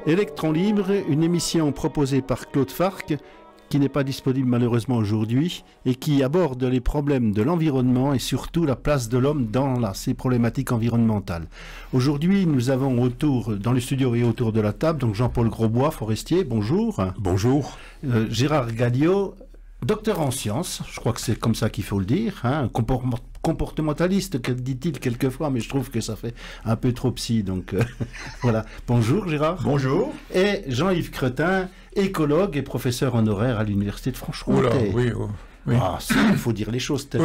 Électron Libre, une émission proposée par Claude Farc, qui n'est pas disponible malheureusement aujourd'hui, et qui aborde les problèmes de l'environnement et surtout la place de l'homme dans ces problématiques environnementales. Aujourd'hui, nous avons dans le studio et autour de la table, donc Jean-Paul Grosbois, forestier, bonjour. Bonjour. Gérard Galliot, docteur en sciences, je crois que c'est comme ça qu'il faut le dire, hein, comportementaliste, dit-il quelquefois, mais je trouve que ça fait un peu trop psy, donc voilà. Bonjour Gérard. Bonjour. Et Jean-Yves Cretin, écologue et professeur honoraire à l'Université de Franche-Comté. Oula, oui, oh, oui. Ah, si, il faut dire les choses telles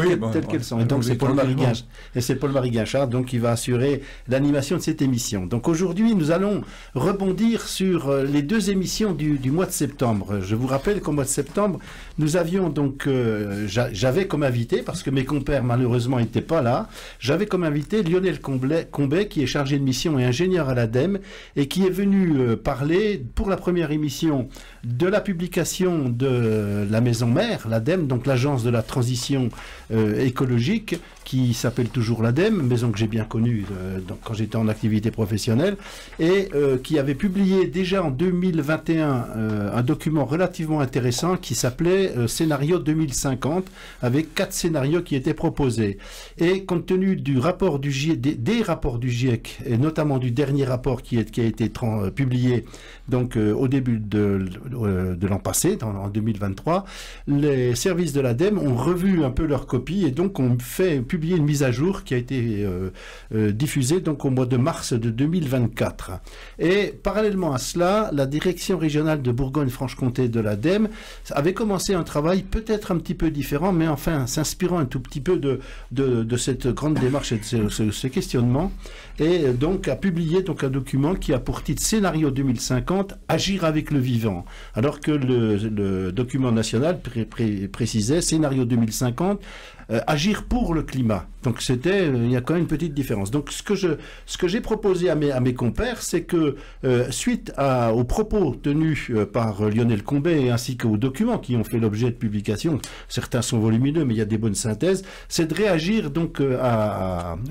qu'elles sont. Et donc c'est Paul-Marie Guinchard donc, qui va assurer l'animation de cette émission. Donc aujourd'hui, nous allons rebondir sur les deux émissions du mois de septembre. Je vous rappelle qu'au mois de septembre, nous avions donc, j'avais comme invité, parce que mes compères malheureusement n'étaient pas là, j'avais comme invité Lionel Combet, qui est chargé de mission et ingénieur à l'ADEME, et qui est venu parler pour la première émission de la publication de la maison mère, l'ADEME, donc l'agence de la transition écologique, qui s'appelle toujours l'ADEME, maison que j'ai bien connue quand j'étais en activité professionnelle, et qui avait publié déjà en 2021 un document relativement intéressant qui s'appelait Scénario 2050, avec 4 scénarios qui étaient proposés. Et compte tenu du rapport du GIEC, des rapports du GIEC, et notamment du dernier rapport qui a été publié donc, au début de l'an passé, en 2023, les services de l'ADEME ont revu un peu leur copie et donc ont publié une mise à jour qui a été diffusée donc, au mois de mars de 2024. Et parallèlement à cela, la direction régionale de Bourgogne-Franche-Comté de l'ADEME avait commencé un travail peut-être un petit peu différent, mais enfin s'inspirant un tout petit peu de cette grande démarche et de ce questionnement, et donc a publié donc, un document qui a pour titre Scénario 2050, Agir avec le vivant, alors que le document national précisait Scénario 2050, agir pour le climat. Donc il y a quand même une petite différence. Donc ce que j'ai proposé à mes compères, c'est que suite aux propos tenus par Lionel Combet ainsi qu'aux documents qui ont fait l'objet de publication, certains sont volumineux mais il y a des bonnes synthèses, c'est de réagir donc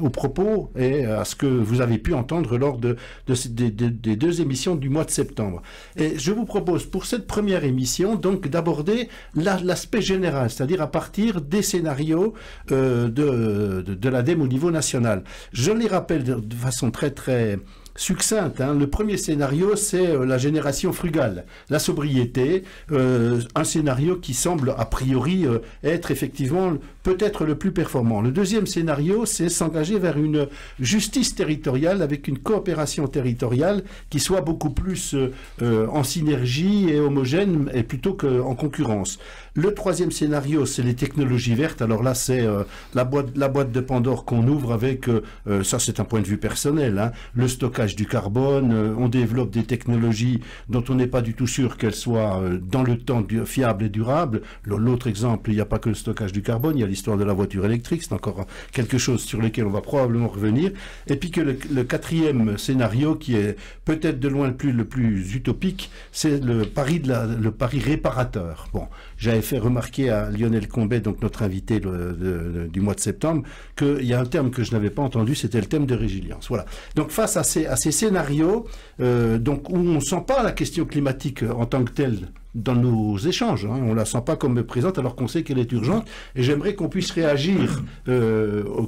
aux propos et à ce que vous avez pu entendre lors des deux émissions du mois de septembre. Et je vous propose pour cette première émission donc d'aborder l'aspect général, c'est-à-dire à partir des scénarios de l'ADEME au niveau national. Je les rappelle de façon très très succincte. Le premier scénario, c'est la génération frugale, la sobriété, un scénario qui semble a priori être effectivement peut-être le plus performant. Le deuxième scénario, c'est s'engager vers une justice territoriale avec une coopération territoriale qui soit beaucoup plus en synergie et homogène et plutôt qu'en concurrence. Le troisième scénario, c'est les technologies vertes. Alors là, c'est la boîte de Pandore qu'on ouvre avec, ça c'est un point de vue personnel, le stockage du carbone, on développe des technologies dont on n'est pas du tout sûr qu'elles soient dans le temps fiables et durables. L'autre exemple, il n'y a pas que le stockage du carbone, il y a l'histoire de la voiture électrique, c'est encore quelque chose sur lequel on va probablement revenir. Et puis que le quatrième scénario, qui est peut-être de loin le plus utopique, c'est le pari réparateur. Bon, j'avais fait remarquer à Lionel Combet, donc notre invité du mois de septembre, qu'il y a un terme que je n'avais pas entendu, c'était le thème de résilience. Voilà. Donc face à ces scénarios, donc où on ne sent pas la question climatique en tant que telle dans nos échanges, on la sent pas comme présente alors qu'on sait qu'elle est urgente, et j'aimerais qu'on puisse réagir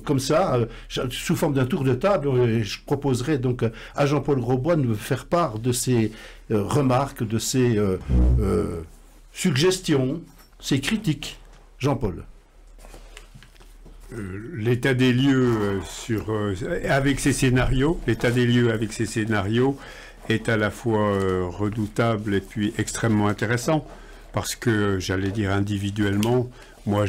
comme ça, sous forme d'un tour de table, et je proposerai donc à Jean-Paul Grosbois de me faire part de ses remarques, de ses suggestions, ses critiques. Jean-Paul. L'état des lieux avec ces scénarios, est à la fois redoutable et puis extrêmement intéressant, parce que, j'allais dire individuellement, moi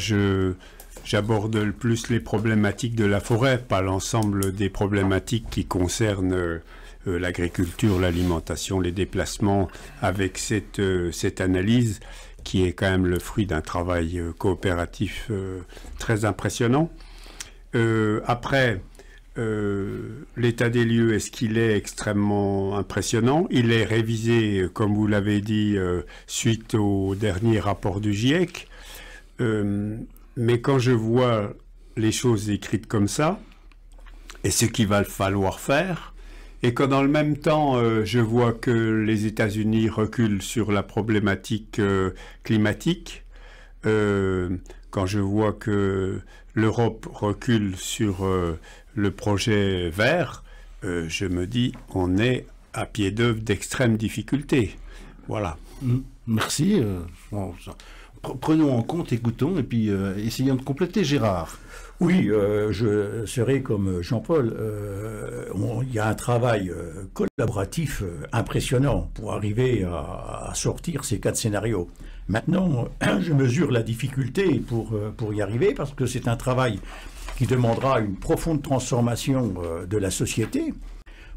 j'aborde plus les problématiques de la forêt, pas l'ensemble des problématiques qui concernent l'agriculture, l'alimentation, les déplacements, avec cette analyse qui est quand même le fruit d'un travail coopératif très impressionnant. Après, l'état des lieux, est-ce qu'il est extrêmement impressionnant? Il est révisé, comme vous l'avez dit, suite au dernier rapport du GIEC. Mais quand je vois les choses écrites comme ça, et ce qu'il va falloir faire, et que dans le même temps, je vois que les États-Unis reculent sur la problématique climatique, quand je vois que l'Europe recule sur le projet vert, je me dis on est à pied d'œuvre d'extrême difficulté. Voilà. Merci. Prenons en compte, écoutons, et puis essayons de compléter, Gérard. Oui, je serai comme Jean-Paul. Il y a un travail collaboratif impressionnant pour arriver à sortir ces 4 scénarios. Maintenant, je mesure la difficulté pour y arriver, parce que c'est un travail qui demandera une profonde transformation de la société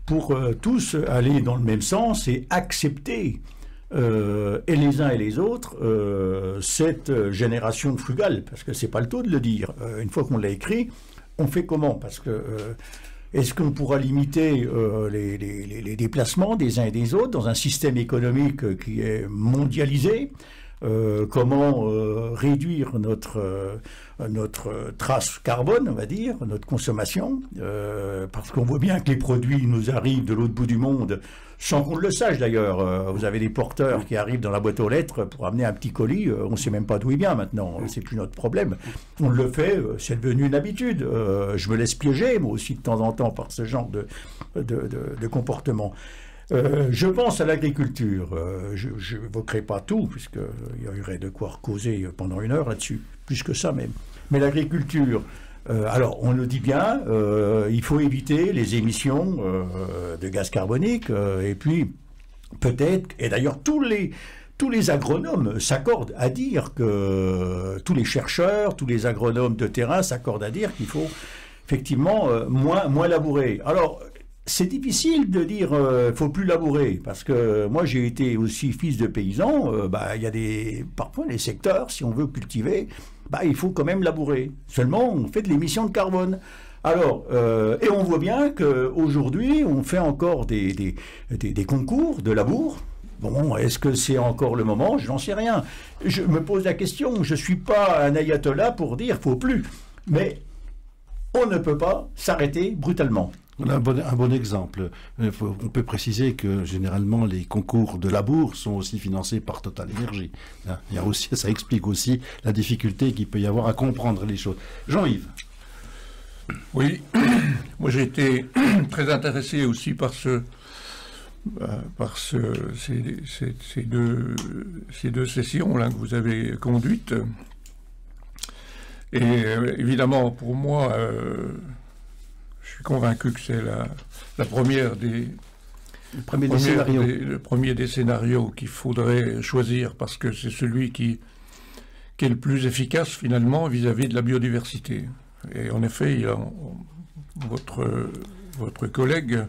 pour tous aller dans le même sens et accepter et les uns et les autres, cette génération de frugales, parce que c'est pas le taux de le dire. Une fois qu'on l'a écrit, on fait comment? Parce que est-ce qu'on pourra limiter les déplacements des uns et des autres dans un système économique qui est mondialisé? Comment réduire notre trace carbone, on va dire, notre consommation, parce qu'on voit bien que les produits nous arrivent de l'autre bout du monde, sans qu'on le sache d'ailleurs. Vous avez des porteurs qui arrivent dans la boîte aux lettres pour amener un petit colis, on ne sait même pas d'où il vient maintenant, c'est plus notre problème. On le fait, c'est devenu une habitude. Je me laisse piéger, moi aussi, de temps en temps, par ce genre de comportement. Je pense à l'agriculture. Je n'évoquerai pas tout, puisqu'il y aurait de quoi causer pendant 1 heure là-dessus, plus que ça même. Mais l'agriculture, alors on le dit bien, il faut éviter les émissions de gaz carbonique, et puis peut-être, et d'ailleurs tous les agronomes s'accordent à dire que, tous les chercheurs, tous les agronomes de terrain s'accordent à dire qu'il faut effectivement moins labourer. Alors, c'est difficile de dire faut plus labourer, parce que moi j'ai été aussi fils de paysan. Il y a parfois les secteurs, si on veut cultiver, il faut quand même labourer. Seulement on fait de l'émission de carbone. Alors, et on voit bien qu'aujourd'hui on fait encore des concours de labour. Bon, est-ce que c'est encore le moment? Je n'en sais rien. Je me pose la question. Je suis pas un ayatollah pour dire faut plus, mais on ne peut pas s'arrêter brutalement. On a un bon exemple. On peut préciser que généralement les concours de labour sont aussi financés par Total Énergie. Ça explique aussi la difficulté qu'il peut y avoir à comprendre les choses. Jean-Yves. Oui, moi j'ai été très intéressé aussi par ces deux sessions là que vous avez conduites. Et évidemment, pour moi, je suis convaincu que c'est la première le premier des scénarios qu'il faudrait choisir, parce que c'est celui qui est le plus efficace finalement vis-à-vis de la biodiversité. Et en effet, votre collègue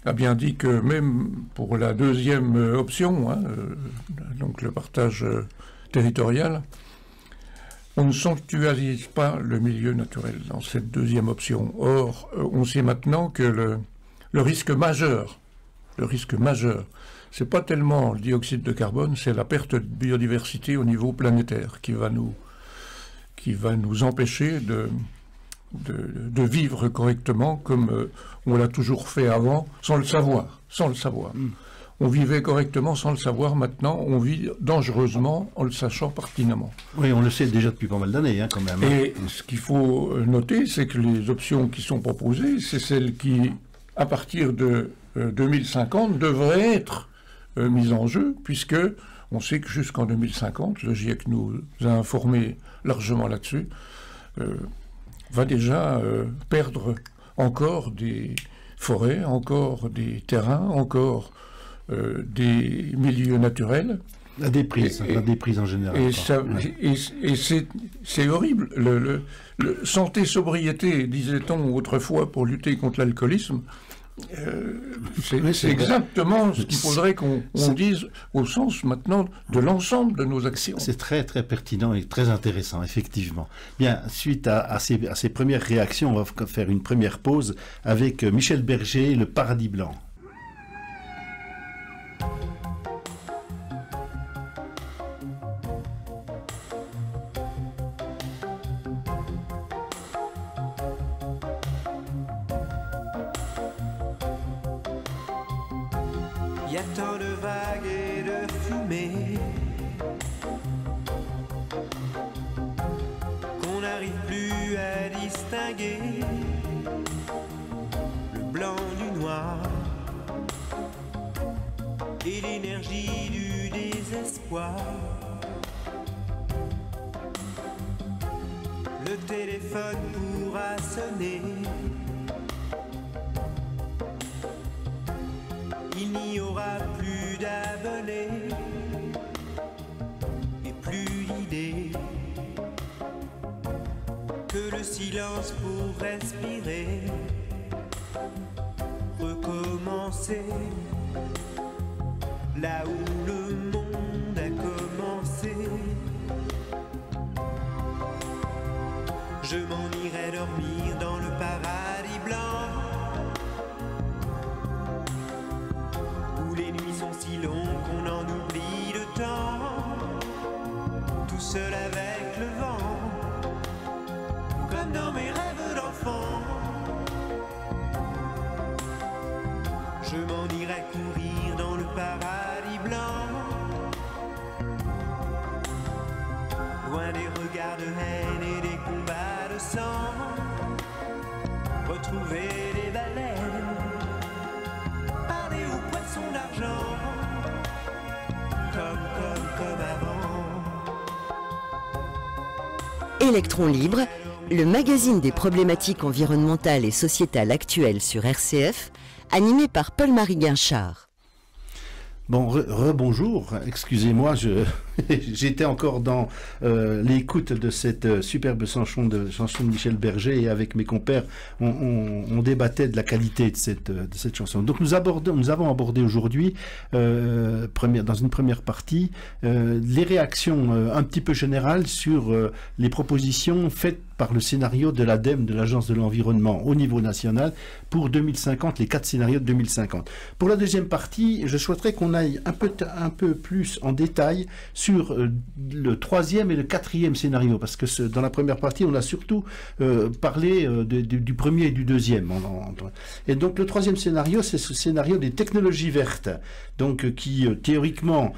a bien dit que même pour la deuxième option, donc le partage territorial, on ne sanctuarise pas le milieu naturel dans cette deuxième option. Or, on sait maintenant que le risque majeur, c'est pas tellement le dioxyde de carbone, c'est la perte de biodiversité au niveau planétaire qui va nous empêcher de vivre correctement comme on l'a toujours fait avant, sans le savoir. On vivait correctement sans le savoir. Maintenant, on vit dangereusement en le sachant pertinemment. Oui, on le sait déjà depuis pas mal d'années, quand même. Et ce qu'il faut noter, c'est que les options qui sont proposées, c'est celles qui, à partir de 2050, devraient être mises en jeu, puisque on sait que jusqu'en 2050, le GIEC nous a informé largement là-dessus, va déjà perdre encore des forêts, encore des terrains, encore des milieux naturels. La déprise en général. Et c'est horrible. Le santé-sobriété, disait-on autrefois, pour lutter contre l'alcoolisme, c'est exactement ce qu'il faudrait qu'on dise au sens maintenant de l'ensemble de nos actions. C'est très très pertinent et très intéressant, effectivement. Bien, suite à ces premières réactions, on va faire une première pause avec Michel Berger, Le Paradis Blanc. y a tant de vagues et de fumée qu'on n'arrive plus à distinguer le blanc du noir et l'énergie du désespoir. Le téléphone pourra sonner, il n'y aura plus d'abonnés et plus d'idées que le silence pour respirer, recommencer là où le monde a commencé. Je m'en irai dormir dans le paradis blanc où les nuits sont si longues qu'on en oublie le temps, tout seul avec le vent, comme dans mes rêves d'enfant. Je m'en irai courir dans le paradis blanc, loin des regards de haine et des combats de sang, retrouver les baleines, parler aux poissons d'argent, comme avant. Électron libre, le magazine des problématiques environnementales et sociétales actuelles sur RCF, animé par Paul-Marie Guinchard. Bon, rebonjour, excusez-moi, j'étais encore dans l'écoute de cette superbe chanson de Michel Berger, et avec mes compères, on débattait de la qualité de cette chanson. Donc nous avons abordé aujourd'hui, dans une première partie, les réactions un petit peu générales sur les propositions faites par le scénario de l'ADEME, de l'Agence de l'environnement au niveau national, pour 2050, les 4 scénarios de 2050. Pour la deuxième partie, je souhaiterais qu'on aille un peu plus en détail sur le 3e et le 4e scénario, parce que dans la première partie, on a surtout parlé du premier et du deuxième. Et donc le 3e scénario, c'est ce scénario des technologies vertes, donc qui théoriquement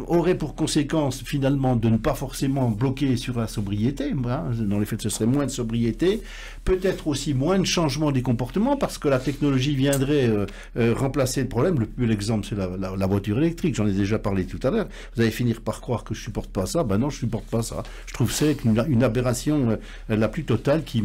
aurait pour conséquence finalement de ne pas forcément bloquer sur la sobriété, hein. Dans les faits, ce serait moins de sobriété, peut-être aussi moins de changement des comportements, parce que la technologie viendrait remplacer le problème. Le plus l'exemple, c'est la voiture électrique. J'en ai déjà parlé tout à l'heure. Vous allez finir par croire que je supporte pas ça. Ben non, je supporte pas ça. Je trouve que c'est une aberration la plus totale qui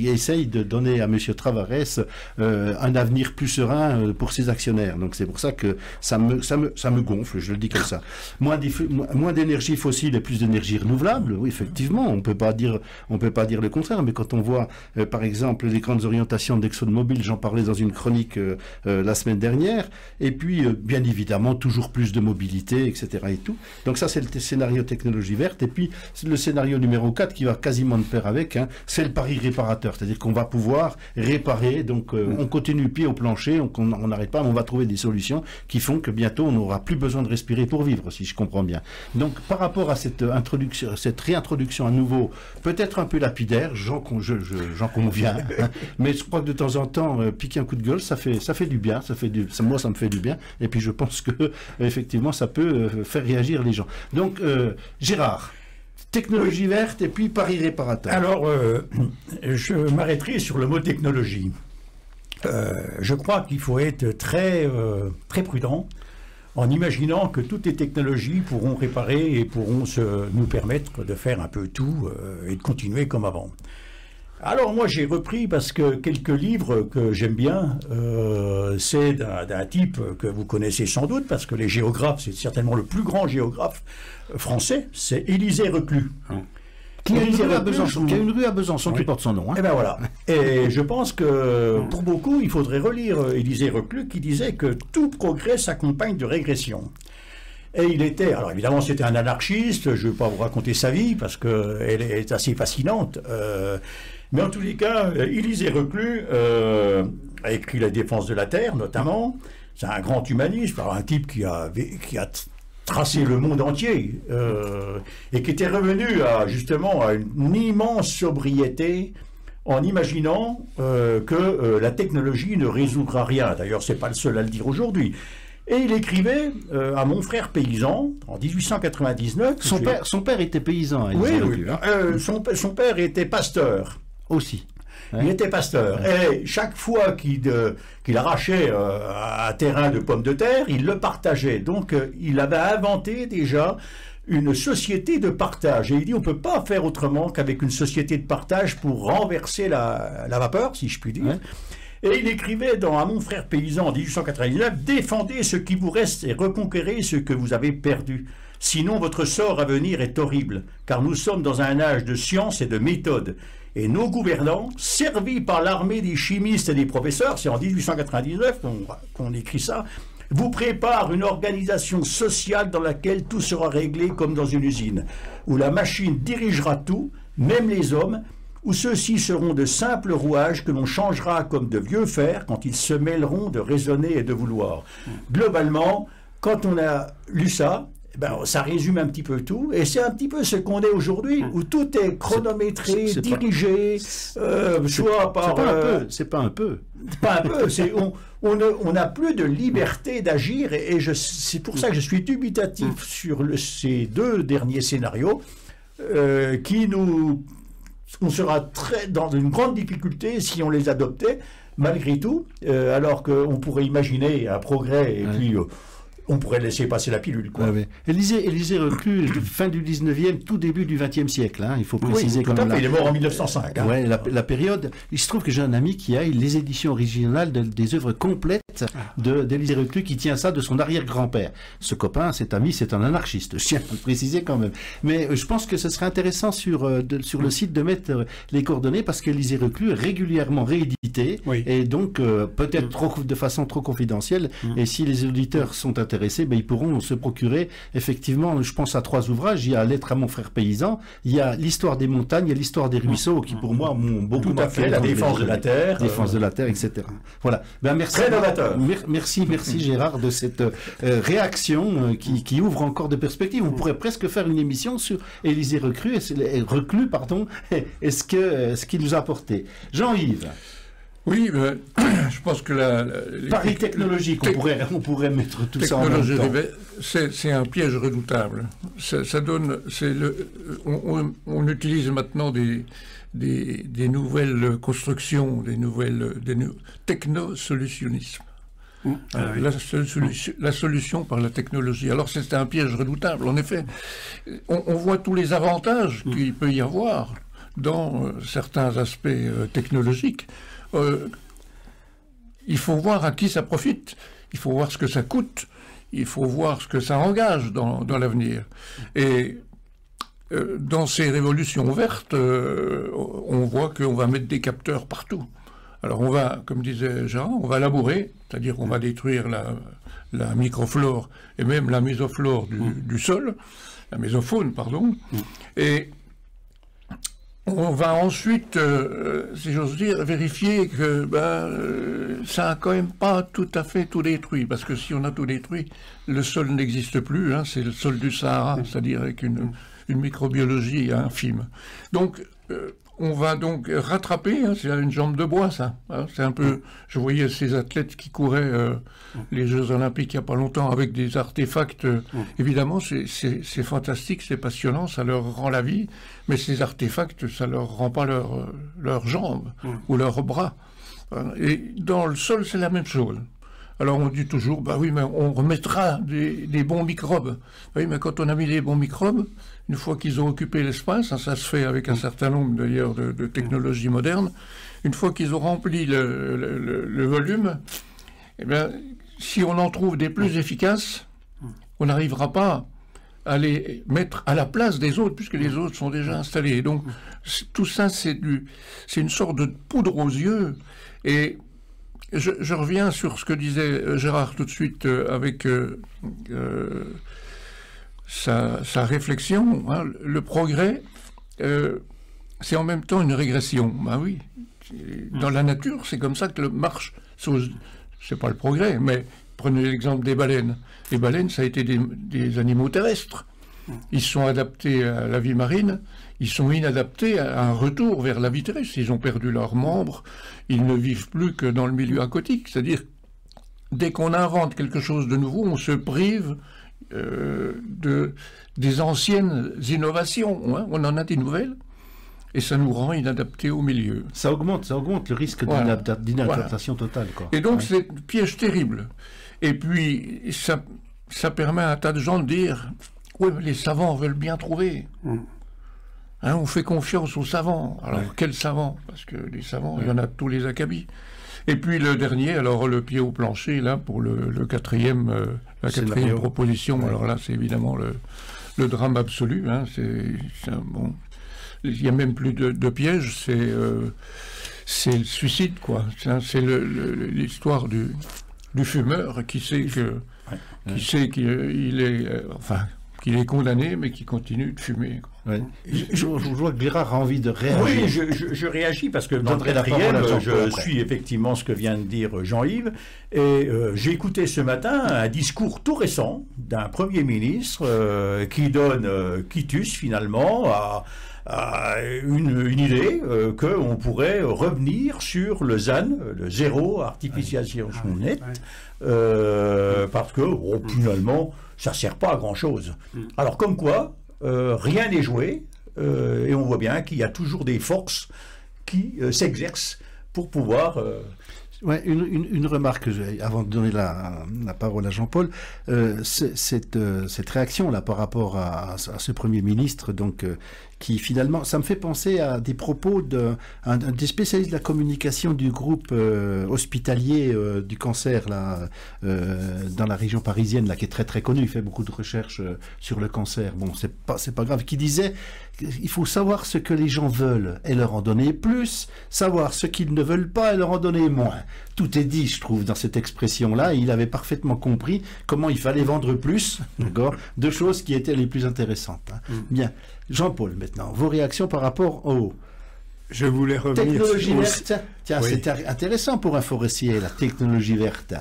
essaye de donner à Monsieur Travarès un avenir plus serein pour ses actionnaires. Donc c'est pour ça que ça me gonfle. Je le dis comme ça. Moins d'énergie fossile et plus d'énergie renouvelable. Oui, effectivement, on peut pas dire le contraire. Mais quand on voit par exemple les grandes orientations d'ExxonMobil, j'en parlais dans une chronique la semaine dernière, et puis bien évidemment toujours plus de mobilité, etc. et tout. Donc ça, c'est le scénario technologie verte. Et puis le scénario numéro 4 qui va quasiment de pair avec, hein, c'est le pari réparateur, c'est-à-dire qu'on va pouvoir réparer. Donc on continue pied au plancher, on n'arrête pas, mais on va trouver des solutions qui font que bientôt on n'aura plus besoin de respirer pour vivre, si je comprends bien. Donc par rapport à cette réintroduction à nouveau, peut-être un peu lapidaire, j'en conviens, hein, mais je crois que de temps en temps, piquer un coup de gueule, ça fait du bien, moi ça me fait du bien, et puis je pense que effectivement ça peut faire réagir les gens. Donc Gérard, technologie verte et puis pari réparateur. Alors je m'arrêterai sur le mot technologie. Je crois qu'il faut être très prudent en imaginant que toutes les technologies pourront réparer et pourront nous permettre de faire un peu tout et de continuer comme avant. Alors moi j'ai repris parce que quelques livres que j'aime bien, c'est d'un type que vous connaissez sans doute, parce que les géographes, c'est certainement le plus grand géographe français, c'est Élisée Reclus. Qui a une rue à Besançon qui porte son nom. Hein. Et ben voilà. Et je pense que pour beaucoup, il faudrait relire Élisée Reclus qui disait que tout progrès s'accompagne de régression. Et il était, alors évidemment c'était un anarchiste, je ne vais pas vous raconter sa vie parce qu'elle est assez fascinante, mais en tous les cas, Élisée Reclus a écrit La défense de la terre notamment, c'est un grand humaniste, un type qui a tracé le monde entier et qui était revenu justement à une immense sobriété en imaginant que la technologie ne résoudra rien. D'ailleurs, c'est pas le seul à le dire aujourd'hui. Et il écrivait à mon frère paysan en 1899. Son père était paysan. Oui, son père était pasteur. Aussi. Ouais. Il était pasteur. Ouais. Et chaque fois qu'il arrachait un terrain de pommes de terre, il le partageait. Donc il avait inventé déjà une société de partage. Et il dit on ne peut pas faire autrement qu'avec une société de partage pour renverser la vapeur, si je puis dire. Ouais. Et il écrivait à mon frère paysan en 1899, « Défendez ce qui vous reste et reconquérez ce que vous avez perdu. Sinon votre sort à venir est horrible, car nous sommes dans un âge de science et de méthode. Et nos gouvernants, servis par l'armée des chimistes et des professeurs, c'est en 1899 qu'on écrit ça, vous prépare une organisation sociale dans laquelle tout sera réglé comme dans une usine, où la machine dirigera tout, même les hommes, où ceux-ci seront de simples rouages que l'on changera comme de vieux fers quand ils se mêleront de raisonner et de vouloir. » Globalement, quand on a lu ça, ça résume un petit peu tout, et c'est un petit peu ce qu'on est aujourd'hui, où tout est chronométré, dirigé, soit par... C'est pas un peu. Pas un peu, on n'a plus de liberté d'agir, et c'est pour ça que je suis dubitatif sur ces deux derniers scénarios, on sera dans une grande difficulté si on les adoptait, malgré tout, alors qu'on pourrait imaginer un progrès, et puis... on pourrait laisser passer la pilule, quoi. Ouais. Élisée Reclus, fin du 19e, tout début du 20e siècle, il faut préciser. Tout à fait, il est mort en 1905. Ouais, la période. Il se trouve que j'ai un ami qui a les éditions originales des œuvres complètes d'Élisée Reclus, qui tient ça de son arrière-grand-père. Ce copain, cet ami, c'est un anarchiste, je tiens à le préciser quand même. Mais je pense que ce serait intéressant sur le site de mettre les coordonnées, parce qu'Élisée Reclus est régulièrement réédité, et donc peut-être de façon trop confidentielle, et si les auditeurs sont intéressés, ils pourront se procurer, effectivement, je pense à 3 ouvrages. Il y a Lettre à mon frère paysan, il y a l'histoire des montagnes, il y a l'histoire des ruisseaux, qui pour moi m'ont beaucoup marqué. La défense de la terre. Défense de la terre, etc. Voilà. Merci. Très novateur. Merci Gérard de cette réaction qui ouvre encore de perspectives. On pourrait presque faire une émission sur Élisée Reclus, et ce qu'il nous a apporté. Jean-Yves. Oui, je pense que Paris technologique, on pourrait mettre tout ça en même temps. C'est un piège redoutable. Ça donne, on utilise maintenant des nouvelles constructions, des technosolutionnisme. La solution par la technologie. Alors c'est un piège redoutable. En effet, on voit tous les avantages qu'il peut y avoir dans certains aspects technologiques. Il faut voir à qui ça profite, il faut voir ce que ça coûte, il faut voir ce que ça engage dans l'avenir. Et dans ces révolutions vertes, on voit qu'on va mettre des capteurs partout. Alors on va, comme disait Jean, on va labourer, c'est-à-dire qu'on va détruire la microflore et même la mésoflore du sol, la mésofaune, pardon, et on va ensuite, si j'ose dire, vérifier que ça n'a quand même pas tout à fait tout détruit, parce que si on a tout détruit, le sol n'existe plus, c'est le sol du Sahara, c'est-à-dire avec une microbiologie infime. Donc, on va donc rattraper, c'est une jambe de bois, ça. C'est un peu, je voyais ces athlètes qui couraient les Jeux Olympiques il n'y a pas longtemps avec des artefacts. Évidemment, c'est fantastique, c'est passionnant, ça leur rend la vie, mais ces artefacts, ça leur rend pas leurs jambes ou leurs bras. Et dans le sol, c'est la même chose. Alors on dit toujours, oui, mais on remettra des bons microbes. Oui, mais quand on a mis les bons microbes, une fois qu'ils ont occupé l'espace, ça se fait avec un certain nombre d'ailleurs de technologies modernes, une fois qu'ils ont rempli le volume, si on en trouve des plus efficaces, on n'arrivera pas à les mettre à la place des autres, puisque les autres sont déjà installés. Donc tout ça, c'est une sorte de poudre aux yeux. Et je reviens sur ce que disait Gérard tout de suite avec sa réflexion. Le progrès, c'est en même temps une régression. Oui, dans la nature, c'est comme ça que marche. C'est pas le progrès, mais prenez l'exemple des baleines. Les baleines, ça a été des animaux terrestres. Ils sont adaptés à la vie marine, ils sont inadaptés à un retour vers la vie terrestre. Ils ont perdu leurs membres, ils ne vivent plus que dans le milieu aquatique. C'est-à-dire, dès qu'on invente quelque chose de nouveau, on se prive des anciennes innovations. Hein. On en a des nouvelles et ça nous rend inadaptés au milieu. Ça augmente le risque d'inadaptation totale. Quoi. Et donc c'est un piège terrible. Et puis ça permet à un tas de gens de dire « Oui, mais les savants veulent bien trouver. Hein, on fait confiance aux savants. » Alors quels savants? Parce que les savants, il y en a de tous les acabits. Et puis le dernier, alors le pied au plancher, là, pour la quatrième proposition. Ouais. Alors là, c'est évidemment le drame absolu. Hein, bon, il n'y a même plus de piège, c'est le suicide, quoi. C'est l'histoire du fumeur qui sait qu'il est condamné, mais qui continue de fumer. Ouais. Je vois que Gérard a envie de réagir. Oui, je réagis parce que dans le quatrième, je suis effectivement ce que vient de dire Jean-Yves. Et j'ai écouté ce matin un discours tout récent d'un Premier ministre qui donne quitus finalement à une idée qu'on pourrait revenir sur le ZAN, le zéro artificialisation nette, parce que finalement, ça ne sert pas à grand-chose. Alors comme quoi, rien n'est joué, et on voit bien qu'il y a toujours des forces qui s'exercent pour pouvoir... Ouais, une remarque, avant de donner la parole à Jean-Paul, cette réaction là par rapport à ce Premier ministre, donc qui finalement, ça me fait penser à des propos des spécialistes de la communication du groupe hospitalier du cancer là, dans la région parisienne, là, qui est très très connu, il fait beaucoup de recherches sur le cancer. Bon, c'est pas grave, qui disait il faut savoir ce que les gens veulent et leur en donner plus, savoir ce qu'ils ne veulent pas et leur en donner moins. Tout est dit, je trouve, dans cette expression-là. Il avait parfaitement compris comment il fallait vendre plus, d'accord, de choses qui étaient les plus intéressantes. Hein. Bien. Jean-Paul, maintenant, vos réactions par rapport aux... Je voulais revenir... Technologie verte. Tiens, oui. C'est intéressant pour un forestier, la technologie verte.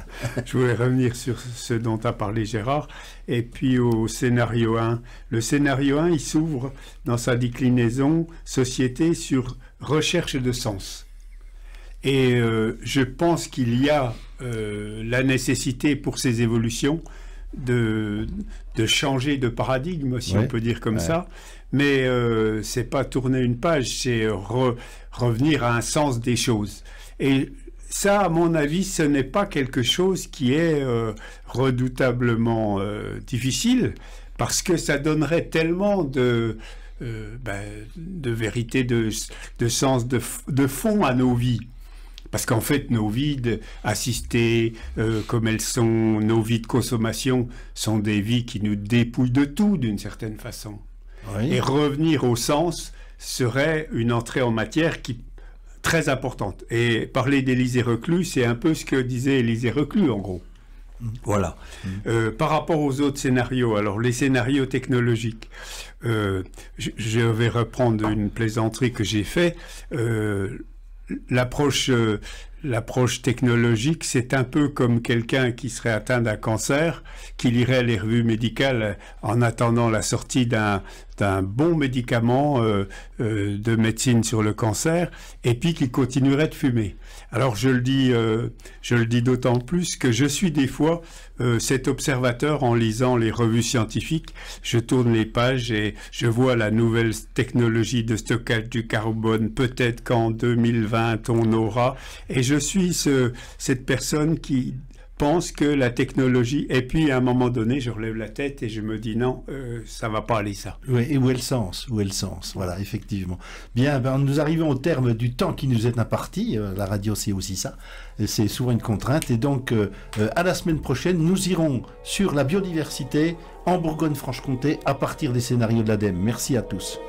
Je voulais revenir sur ce dont a parlé Gérard, et puis au scénario 1. Le scénario 1, il s'ouvre dans sa déclinaison société sur recherche de sens. Et je pense qu'il y a la nécessité pour ces évolutions de changer de paradigme, si on peut dire comme ça. Mais c'est pas tourner une page, c'est revenir à un sens des choses. Et ça, à mon avis, ce n'est pas quelque chose qui est redoutablement difficile, parce que ça donnerait tellement de vérité, de sens, de fond à nos vies. Parce qu'en fait, nos vies assistées, comme elles sont, nos vies de consommation, sont des vies qui nous dépouillent de tout, d'une certaine façon. Oui. Et revenir au sens serait une entrée en matière très importante. Et parler d'Élisée Reclus, c'est un peu ce que disait Élisée Reclus, en gros. Voilà. Par rapport aux autres scénarios, alors les scénarios technologiques, je vais reprendre une plaisanterie que j'ai faite. L'approche technologique, c'est un peu comme quelqu'un qui serait atteint d'un cancer, qui lirait les revues médicales en attendant la sortie d'un bon médicament de médecine sur le cancer, et puis qui continuerait de fumer. Alors je le dis d'autant plus que je suis des fois cet observateur en lisant les revues scientifiques. Je tourne les pages et je vois la nouvelle technologie de stockage du carbone. Peut-être qu'en 2020 on aura. Et je suis cette personne qui pense que la technologie, et puis à un moment donné, je relève la tête et je me dis non, ça va pas aller ça. Oui, et où est le sens? Où est le sens? Voilà, effectivement. Bien, nous arrivons au terme du temps qui nous est imparti. La radio, c'est aussi ça. C'est souvent une contrainte. Et donc, à la semaine prochaine, nous irons sur la biodiversité en Bourgogne-Franche-Comté à partir des scénarios de l'ADEME. Merci à tous.